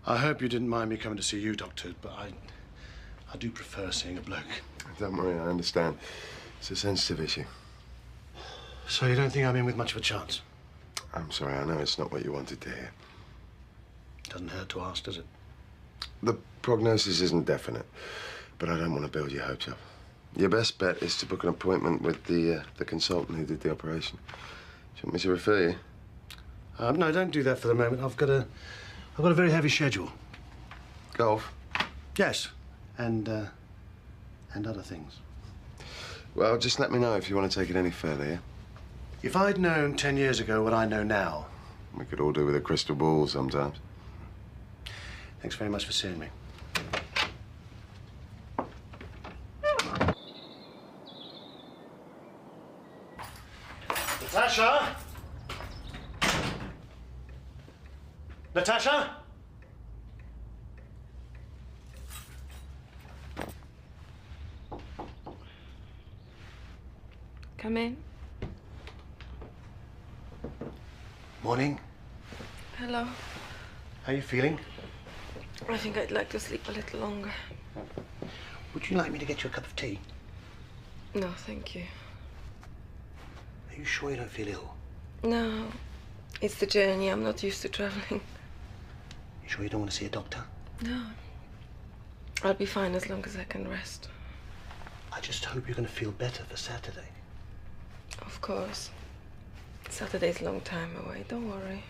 I hope you didn't mind me coming to see you, Doctor, but I do prefer seeing a bloke. Don't worry, I understand. It's a sensitive issue. So you don't think I'm in with much of a chance? I'm sorry, I know it's not what you wanted to hear. Doesn't hurt to ask, does it? The prognosis isn't definite, but I don't want to build your hopes up. Your best bet is to book an appointment with the consultant who did the operation. Do you want me to refer you? No, don't do that for the moment. I've got a very heavy schedule. Golf? Yes, and other things. Well, just let me know if you want to take it any further, yeah? If I'd known 10 years ago what I know now... We could all do with a crystal ball sometimes. Thanks very much for seeing me. Natasha? Natasha? Come in. Morning. Hello. How are you feeling? I think I'd like to sleep a little longer. Would you like me to get you a cup of tea? No, thank you. Are you sure you don't feel ill? No. It's the journey. I'm not used to traveling. You sure you don't want to see a doctor? No. I'll be fine as long as I can rest. I just hope you're going to feel better for Saturday. Of course. Saturday's a long time away. Don't worry.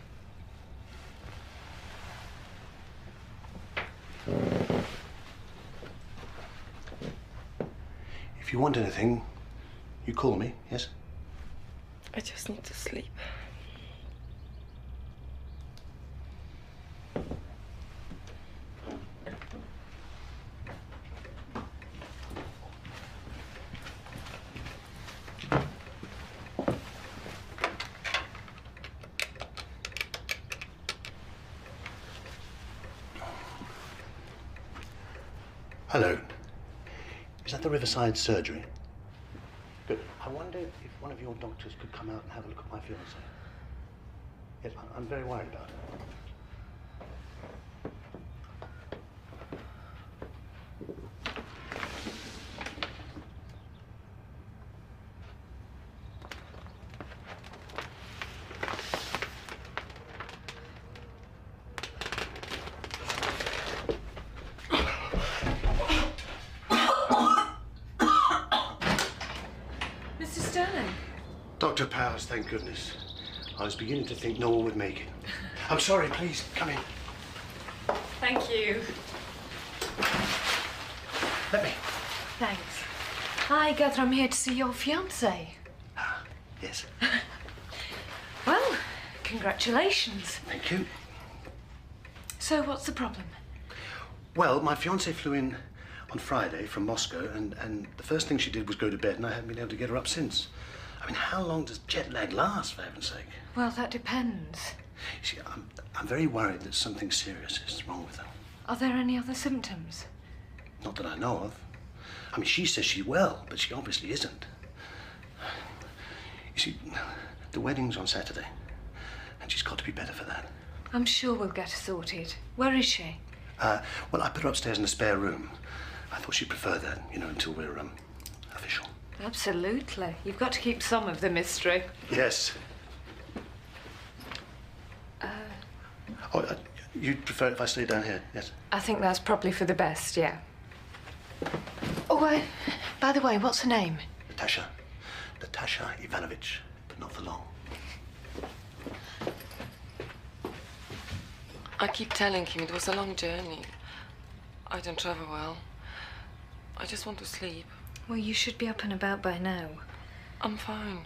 If you want anything, you call me, yes? I just need to sleep. Hello. Is that the Riverside surgery? Good. I wonder if one of your doctors could come out and have a look at my fiancée. Yes, I'm very worried about her. Dr. Powers, thank goodness. I was beginning to think no one would make it. I'm sorry, please, come in. Thank you. Let me. Thanks. Hi, Gather, I'm here to see your fiancé. Ah, yes. Well, congratulations. Thank you. So, what's the problem? Well, my fiancée flew in on Friday from Moscow, and the first thing she did was go to bed, and I haven't been able to get her up since. I mean, how long does jet lag last, for heaven's sake? Well, that depends. You see, I'm very worried that something serious is wrong with her. Are there any other symptoms? Not that I know of. I mean, she says she's well, but she obviously isn't. You see, the wedding's on Saturday, and she's got to be better for that. I'm sure we'll get her sorted. Where is she? Well, I put her upstairs in the spare room. I thought she'd prefer that, you know, until we're, official. Absolutely. You've got to keep some of the mystery. Yes. You'd prefer it if I stayed down here, yes? I think that's probably for the best, yeah. Oh, by the way, what's her name? Natasha. Natasha Ivanovich, but not for long. I keep telling him it was a long journey. I don't travel well. I just want to sleep. Well, you should be up and about by now. I'm fine.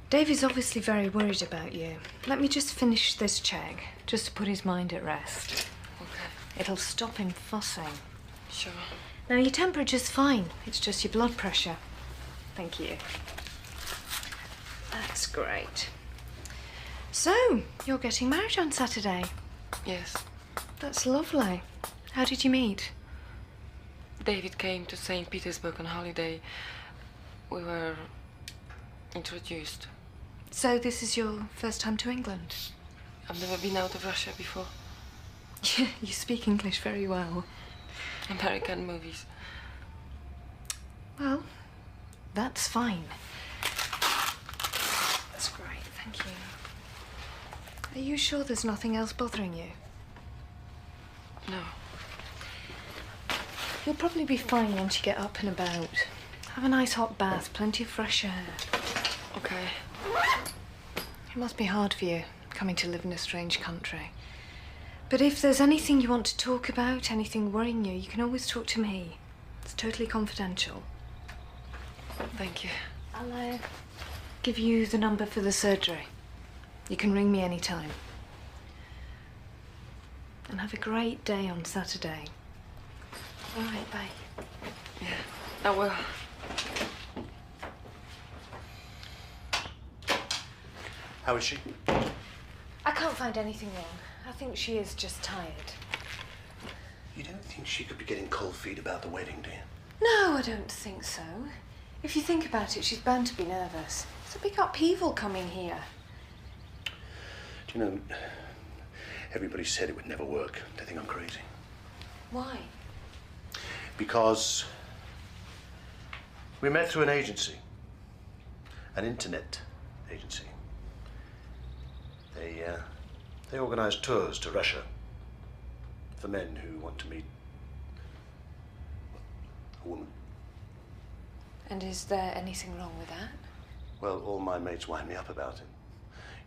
Davey's obviously very worried about you. Let me just finish this check, just to put his mind at rest. Okay. It'll stop him fussing. Sure. Now, your temperature's fine. It's just your blood pressure. Thank you. That's great. So, you're getting married on Saturday? Yes. That's lovely. How did you meet? David came to St. Petersburg on holiday. We were introduced. So this is your first time to England? I've never been out of Russia before. You speak English very well. American movies. Well, that's fine. That's great, thank you. Are you sure there's nothing else bothering you? No. You'll probably be fine once you get up and about. Have a nice hot bath, plenty of fresh air. Okay. It must be hard for you, coming to live in a strange country. But if there's anything you want to talk about, anything worrying you, you can always talk to me. It's totally confidential. Thank you. I'll give you the number for the surgery. You can ring me anytime. And have a great day on Saturday. All right, bye. Yeah, I will. How is she? I can't find anything wrong. I think she is just tired. You don't think she could be getting cold feet about the wedding, do you? No, I don't think so. If you think about it, she's bound to be nervous. It's a big upheaval coming here. Do you know, everybody said it would never work. They think I'm crazy. Why? Because we met through an agency, an internet agency. They organize tours to Russia for men who want to meet a woman. And is there anything wrong with that? Well, all my mates wind me up about it.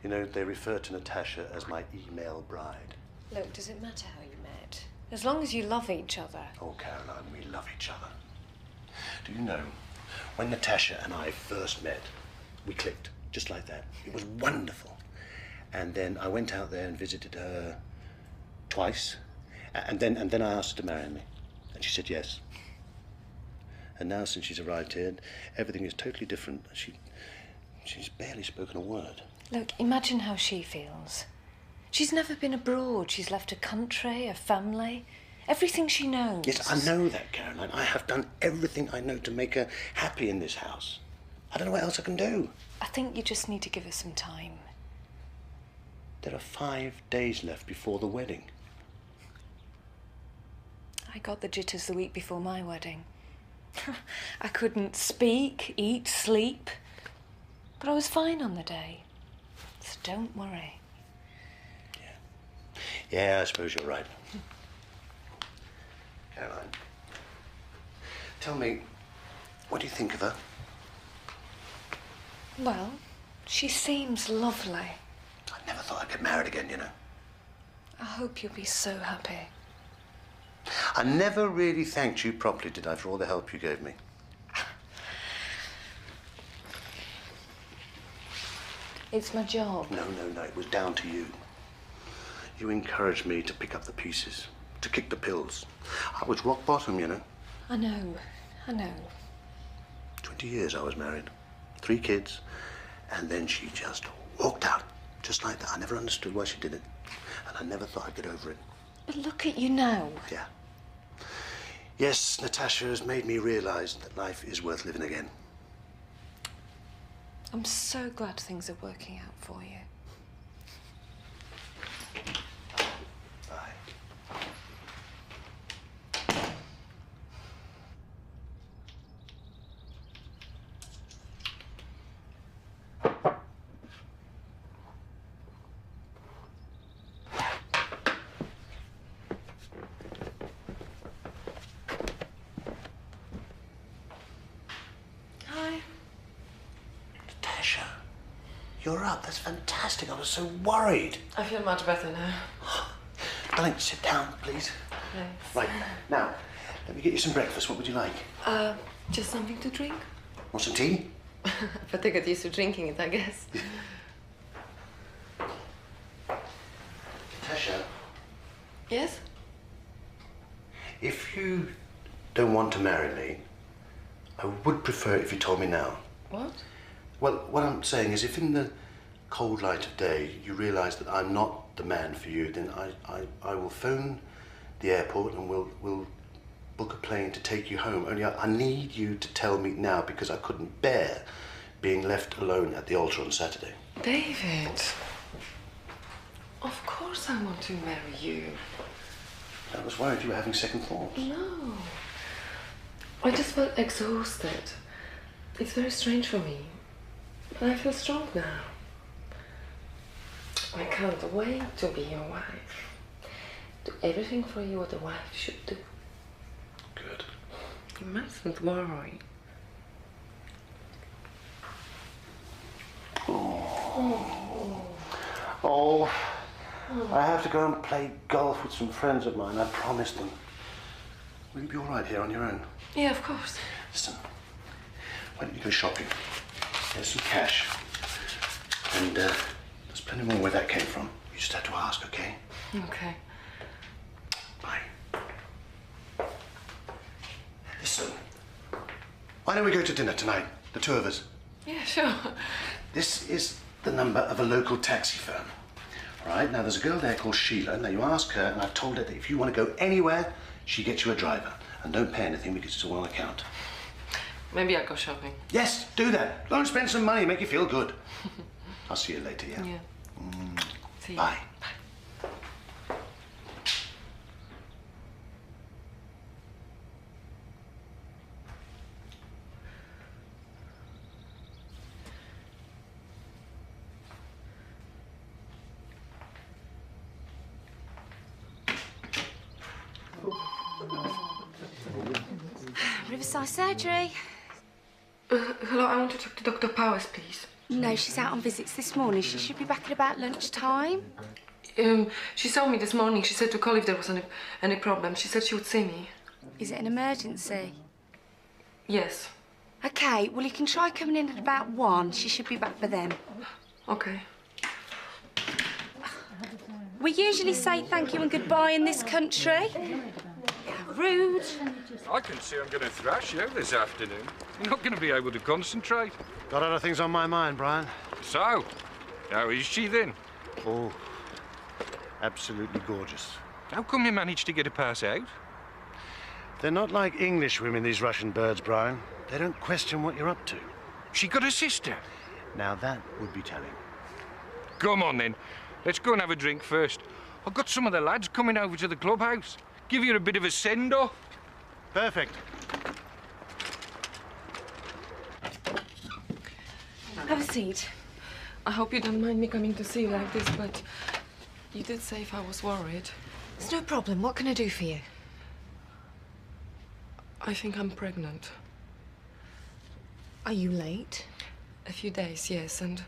You know, they refer to Natasha as my email bride. Look, does it matter how you met? As long as you love each other. Oh, Caroline, we love each other. Do you know, when Natasha and I first met, we clicked, just like that. It was wonderful. And then I went out there and visited her twice. And then I asked her to marry me. And she said yes. And now, since she's arrived here, everything is totally different. She's barely spoken a word. Look, imagine how she feels. She's never been abroad. She's left a country, a family, everything she knows. Yes, I know that, Caroline. I have done everything I know to make her happy in this house. I don't know what else I can do. I think you just need to give her some time. There are 5 days left before the wedding. I got the jitters the week before my wedding. I couldn't speak, eat, sleep. But I was fine on the day. So don't worry. Yeah, I suppose you're right. Caroline, tell me, what do you think of her? Well, she seems lovely. I never thought I'd get married again, you know. I hope you'll be so happy. I never really thanked you properly, did I, for all the help you gave me? It's my job. No, it was down to you. You encouraged me to pick up the pieces, to kick the pills. I was rock bottom, you know. I know. 20 years I was married, 3 kids, and then she just walked out, just like that. I never understood why she did it, and I never thought I'd get over it. But look at you now. Yeah. Yes, Natasha has made me realize that life is worth living again. I'm so glad things are working out for you. Bye. Hi. Natasha, you're up. That's fantastic. I was so worried. I feel much better now. Darling, sit down, please. Thanks. Right, now, let me get you some breakfast. What would you like? Just something to drink? Want some tea? But they got used to drinking it, I guess. Natasha, Yes? if you don't want to marry me, I would prefer it if you told me now. What? Well, what I'm saying is, if in the cold light of day you realise that I'm not the man for you, then I will phone the airport and we'll book a plane to take you home. Only I need you to tell me now, because I couldn't bear being left alone at the altar on Saturday. David. Of course I want to marry you. I was worried you were having second thoughts. No. I just felt exhausted. It's very strange for me. But I feel strong now. I can't wait to be your wife. Do everything for you what a wife should do. Good. You mustn't worry. Oh, I have to go and play golf with some friends of mine. I promised them. Will you be all right here on your own? Yeah, of course. Listen, why don't you go shopping? There's some cash. And there's plenty more where that came from. You just have to ask, okay? Okay. Bye. Listen, why don't we go to dinner tonight, the two of us? Yeah, sure. This is the number of a local taxi firm. All right, now there's a girl there called Sheila. Now you ask her, and I've told her that if you want to go anywhere, she gets you a driver. And don't pay anything because it's all on account. Maybe I'll go shopping. Yes, do that. Go and spend some money, make you feel good. I'll see you later, yeah? Yeah. See you. Bye. Riverside Surgery. Hello, I want to talk to Dr. Powers, please. No, she's out on visits this morning. She should be back at about lunchtime. She saw me this morning. She said to call if there was any problem. She said she would see me. Is it an emergency? Yes. OK, well, you can try coming in at about 1. She should be back by then. Okay. We usually say thank you and goodbye in this country. How rude. I can see I'm going to thrash you this afternoon. You're not going to be able to concentrate. Got other things on my mind, Brian. So, how is she then? Oh, absolutely gorgeous. How come you managed to get her pass out? They're not like English women, these Russian birds, Brian. They don't question what you're up to. She got a sister. Now that would be telling. Come on then. Let's go and have a drink first. I've got some of the lads coming over to the clubhouse. Give you a bit of a send-off. Perfect. Have a seat. I hope you don't mind me coming to see you like this, but you did say if I was worried. It's no problem. What can I do for you? I think I'm pregnant. Are you late? A few days, yes, and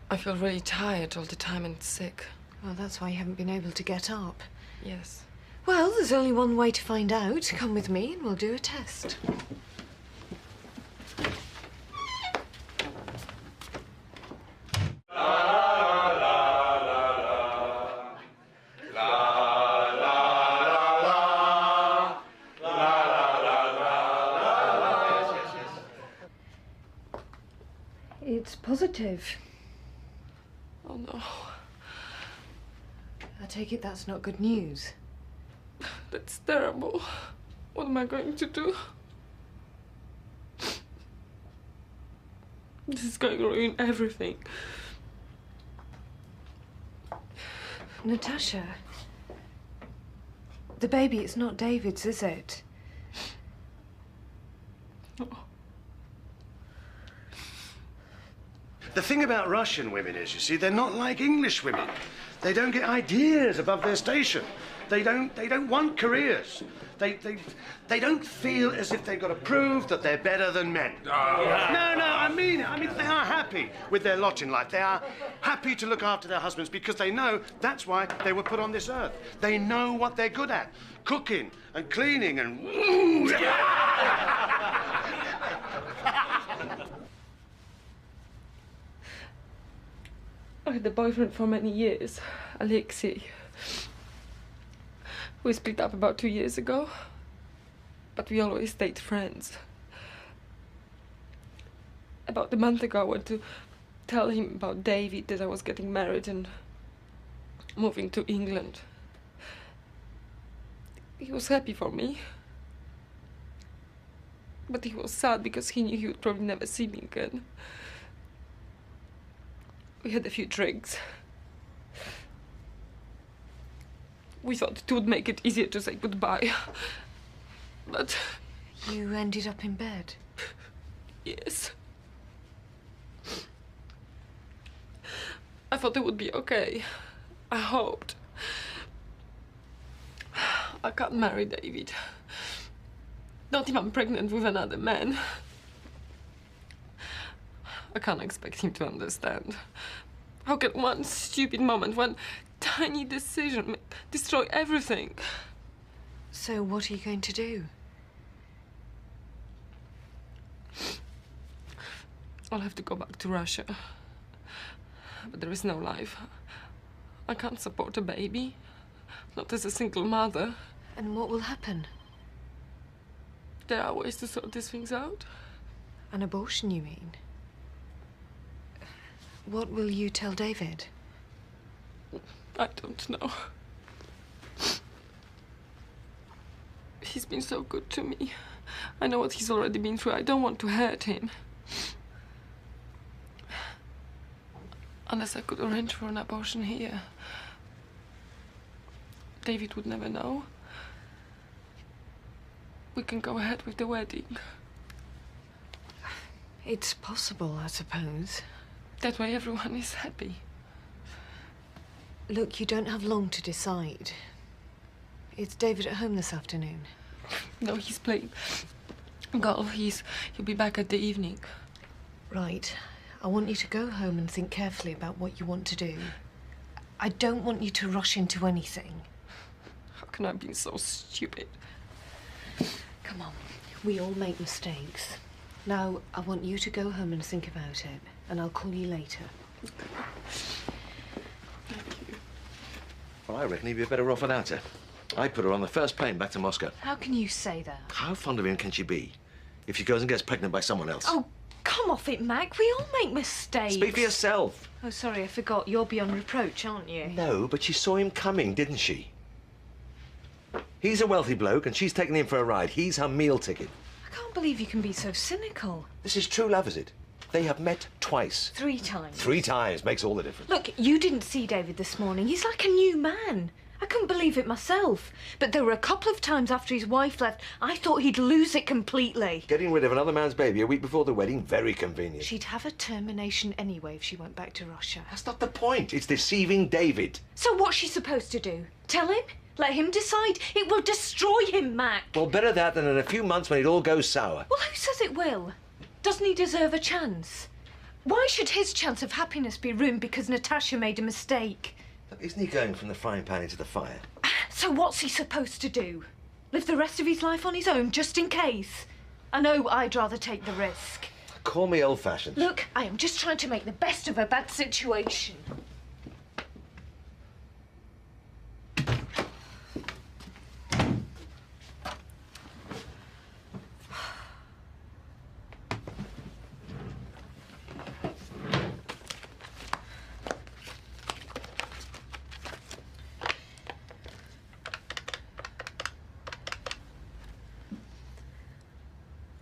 I feel really tired all the time and sick. Well, that's why you haven't been able to get up. Yes. Well, there's only one way to find out. Come with me and we'll do a test. It's positive. Oh, no. I take it that's not good news. That's terrible. What am I going to do? This is going to ruin everything. Natasha, the baby, it's not David's, is it? No. The thing about Russian women is, you see, they're not like English women. They don't get ideas above their station. They don't want careers. They don't feel as if they've got to prove that they're better than men. No, I mean it. I mean, they are happy with their lot in life. They are happy to look after their husbands because they know that's why they were put on this earth. They know what they're good at. Cooking and cleaning and... I had a boyfriend for many years, Alexei. We split up about 2 years ago, but we always stayed friends. About a month ago, I went to tell him about David, that I was getting married and moving to England. He was happy for me, but he was sad because he knew he would probably never see me again. We had a few drinks. We thought it would make it easier to say goodbye. But... You ended up in bed? yes. I thought it would be okay. I hoped. I can't marry David. Not if I'm pregnant with another man. I can't expect him to understand. How can one stupid moment, one tiny decision destroy everything? So what are you going to do? I'll have to go back to Russia. But there is no life. I can't support a baby. Not as a single mother. And what will happen? There are ways to sort these things out. An abortion, you mean? What will you tell David? I don't know. He's been so good to me. I know what he's already been through. I don't want to hurt him. Unless I could arrange for an abortion here. David would never know. We can go ahead with the wedding. It's possible, I suppose. That way everyone is happy. Look, you don't have long to decide. Is David at home this afternoon? No, he's playing golf. He'll be back at the evening. Right. I want you to go home and think carefully about what you want to do. I don't want you to rush into anything. How can I be so stupid? Come on. We all make mistakes. Now, I want you to go home and think about it, and I'll call you later. Well, I reckon he'd be better off without her. I put her on the first plane back to Moscow. How can you say that? How fond of him can she be if she goes and gets pregnant by someone else? Oh, come off it, Mac. We all make mistakes. Speak for yourself. Oh, sorry, I forgot. You're beyond reproach, aren't you? No, but she saw him coming, didn't she? He's a wealthy bloke and she's taking him for a ride. He's her meal ticket. I can't believe you can be so cynical. This is true love, is it? They have met twice. 3 times. 3 times makes all the difference. Look, you didn't see David this morning. He's like a new man. I couldn't believe it myself. But there were a couple of times after his wife left, I thought he'd lose it completely. Getting rid of another man's baby a week before the wedding, very convenient. She'd have a termination anyway if she went back to Russia. That's not the point. It's deceiving David. So what's she supposed to do? Tell him? Let him decide? It will destroy him, Mac. Well, better that than in a few months when it all goes sour. Well, who says it will? Doesn't he deserve a chance? Why should his chance of happiness be ruined because Natasha made a mistake? Look, isn't he going from the frying pan into the fire? So what's he supposed to do? Live the rest of his life on his own, just in case? I know I'd rather take the risk. Call me old-fashioned. Look, I am just trying to make the best of a bad situation.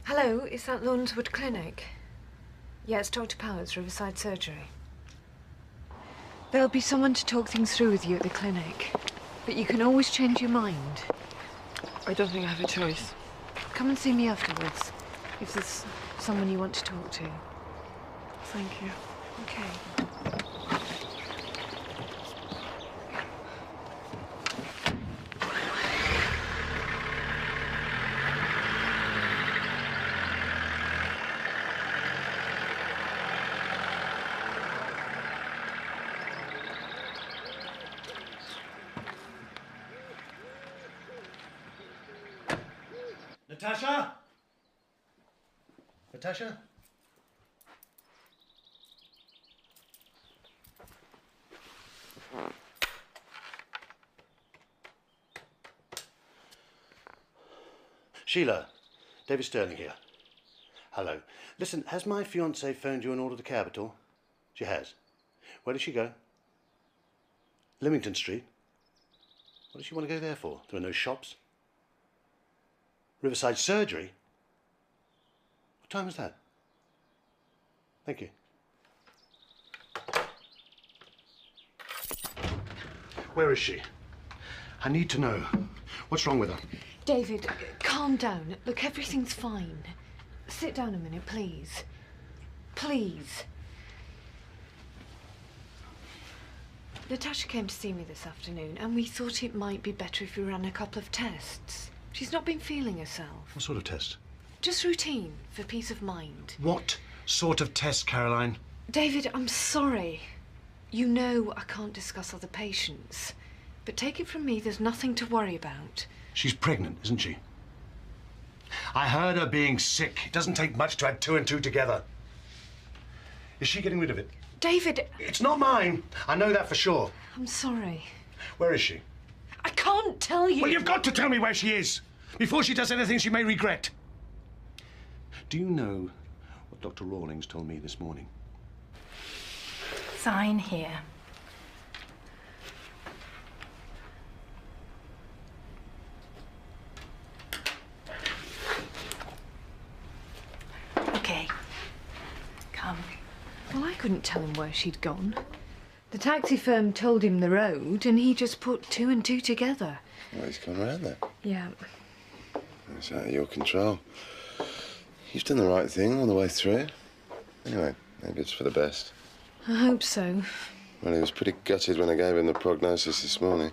Hello, is that Lawnswood Clinic? Yeah, it's Dr. Powers, Riverside Surgery. There'll be someone to talk things through with you at the clinic, but you can always change your mind. I don't think I have a choice. Come and see me afterwards, if there's someone you want to talk to. Thank you. Okay. Natasha? Natasha? Sheila, David Sterling here. Hello. Listen, has my fiancée phoned you and ordered a cab at all? She has. Where does she go? Leamington Street? What does she want to go there for? There are no shops. Riverside Surgery? What time is that? Thank you. Where is she? I need to know. What's wrong with her? David, calm down. Look, everything's fine. Sit down a minute, please. Please. Natasha came to see me this afternoon, and we thought it might be better if we ran a couple of tests. She's not been feeling herself. What sort of test? Just routine, for peace of mind. What sort of test, Caroline? David, I'm sorry. You know I can't discuss other patients. But take it from me, there's nothing to worry about. She's pregnant, isn't she? I heard her being sick. It doesn't take much to add 2 and 2 together. Is she getting rid of it? David... It's not mine. I know that for sure. I'm sorry. Where is she? I can't tell you. Well, you've got to tell me where she is before she does anything she may regret. Do you know what Dr. Rawlings told me this morning? Sign here. Okay. Come. Well, I couldn't tell him where she'd gone. The taxi firm told him the road, and he just put 2 and 2 together. Well, he's gone round there. Yeah. It's out of your control. You've done the right thing all the way through. Anyway, maybe it's for the best. I hope so. Well, he was pretty gutted when I gave him the prognosis this morning.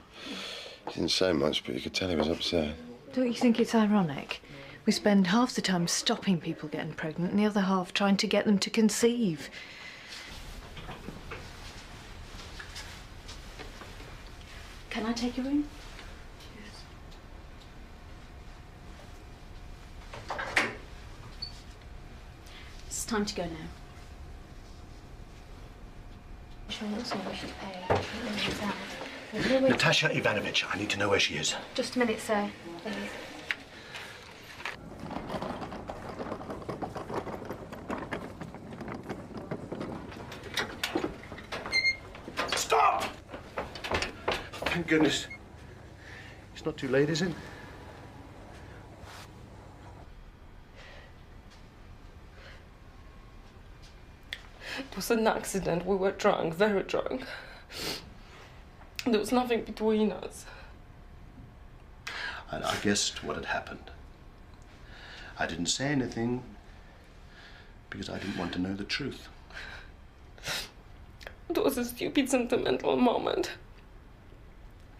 He didn't say much, but you could tell he was upset. Don't you think it's ironic? We spend half the time stopping people getting pregnant and the other half trying to get them to conceive. Can I take your room? It's time to go now. Natasha Ivanovich, I need to know where she is. Just a minute, sir. Please. Stop! Thank goodness. It's not too late, is it? It was an accident. We were drunk, very drunk. There was nothing between us. I guessed what had happened. I didn't say anything because I didn't want to know the truth. It was a stupid, sentimental moment.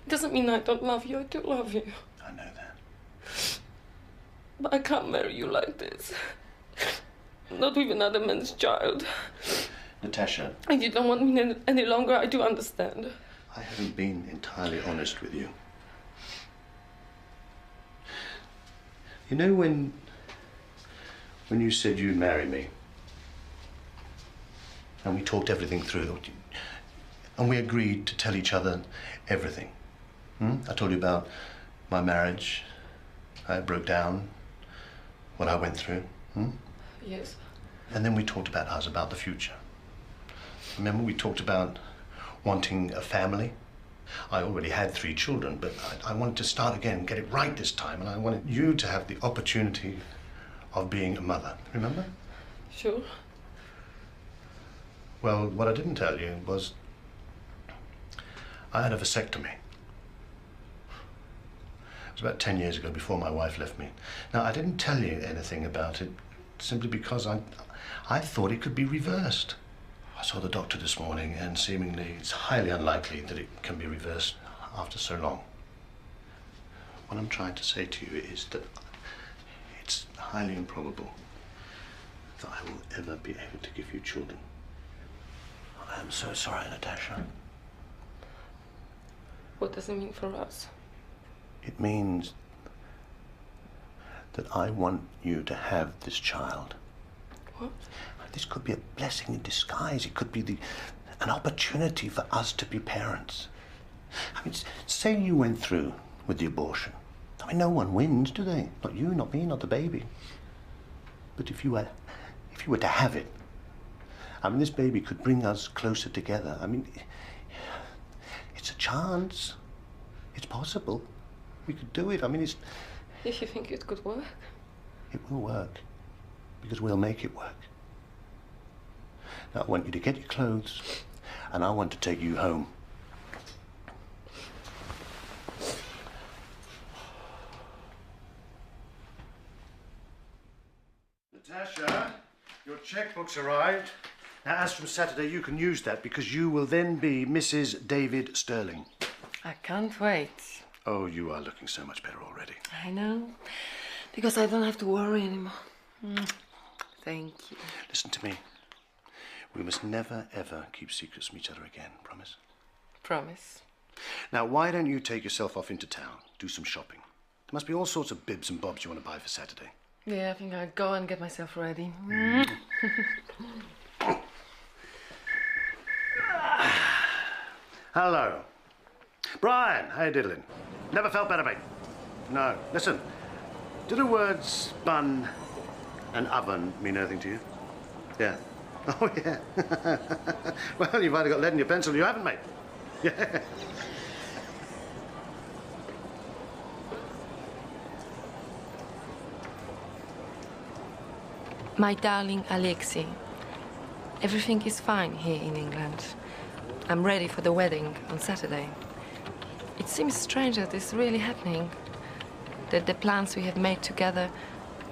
It doesn't mean I don't love you. I do love you. I know that. But I can't marry you like this. Not with another man's child. Natasha. And you don't want me any longer, I do understand. I haven't been entirely honest with you. You know when you said you'd marry me, and we talked everything through, and we agreed to tell each other everything. I told you about my marriage, how it broke down, what I went through. Yes. And then we talked about us, about the future. Remember, we talked about wanting a family. I already had 3 children, but I wanted to start again, get it right this time, and I wanted you to have the opportunity of being a mother. Remember? Sure. Well, what I didn't tell you was I had a vasectomy. It was about 10 years ago, before my wife left me. Now, I didn't tell you anything about it simply because I thought it could be reversed. I saw the doctor this morning, and seemingly it's highly unlikely that it can be reversed after so long. What I'm trying to say to you is that it's highly improbable that I will ever be able to give you children. I am so sorry, Natasha. What does it mean for us? It means that I want you to have this child. What? This could be a blessing in disguise. It could be an opportunity for us to be parents. I mean, say you went through with the abortion. I mean, no one wins, do they? Not you, not me, not the baby. But if you were to have it, I mean, this baby could bring us closer together. I mean, it's a chance. It's possible. We could do it. I mean, If you think it could work? It will work, because we'll make it work. Now, I want you to get your clothes, and I want to take you home. checkbook's arrived. Now, as from Saturday, you can use that because you will then be Mrs. David Sterling. I can't wait. Oh, you are looking so much better already. I know. Because I don't have to worry anymore. Thank you. Listen to me. We must never, ever keep secrets from each other again, promise? Promise. Now, why don't you take yourself off into town, do some shopping? There must be all sorts of bibs and bobs you want to buy for Saturday. Yeah, I think I'll go and get myself ready. Hello. Brian, how you diddling? Never felt better, mate. No. Listen, do the words bun and oven mean anything to you? Yeah. Oh, yeah. Well, you've either got lead in your pencil or you haven't, mate. Yeah. My darling Alexei, everything is fine here in England. I'm ready for the wedding on Saturday. It seems strange that it's really happening, that the plans we have made together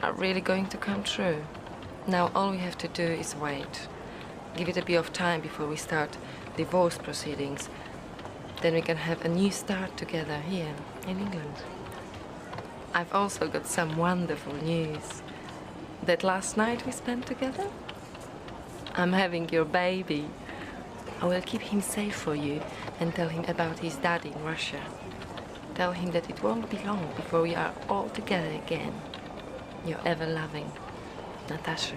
are really going to come true. Now all we have to do is wait. Give it a bit of time before we start divorce proceedings. Then we can have a new start together here in England. I've also got some wonderful news. That last night we spent together, I'm having your baby. I will keep him safe for you and tell him about his dad in Russia. Tell him that it won't be long before we are all together again. Your ever-loving Natasha.